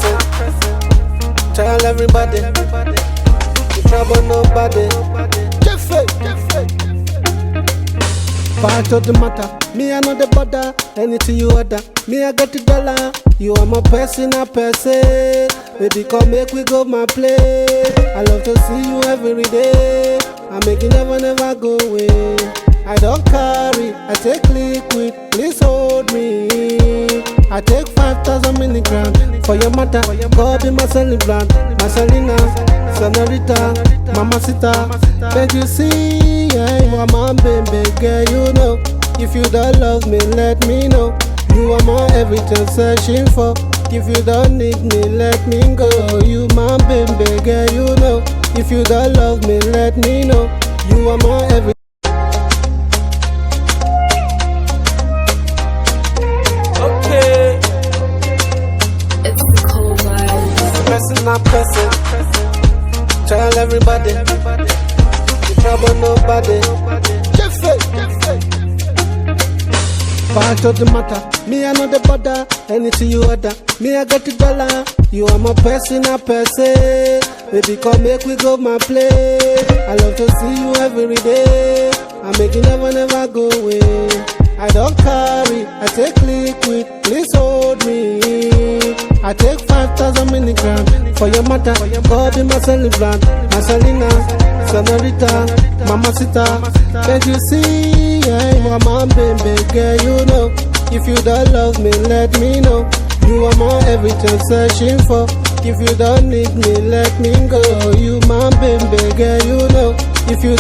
person. Tell everybody, you trouble nobody. Part of the matter, me I know the border. Anything you order, me I got the dollar. You are my personal person. Baby, come make we go my place. I love to see you every day. I make you never go away. I don't carry, I take liquid. Please hold me. I take 5,000 milligrams for your mother. God be my celebrant, Marcelina, Senorita, Mamacita. Can't you see? You are my baby girl, you know. If you don't love me, let me know. You are my everything searching for. If you don't need me, let me go. You my baby girl, you know. If you don't love me, let me know. You are my everything. Okay. It's the cold vibe. Personal person. Tell everybody, you trouble nobody. Part of the matter, me I know the border. Anything you order, me I got the dollar. You are my personal person. Baby, come make we go my place. I love to see you every day. I make you never go away. I don't carry, I take liquid. Please hold me. I take 5,000 milligrams for your mother. God be my celebrant, Marcelina, Senorita, Mamacita. Can't you see? You are my baby girl, you know. If you don't love me, let me know. You are my everything searching for. If you don't need me, let me go. You my baby girl, you know. If you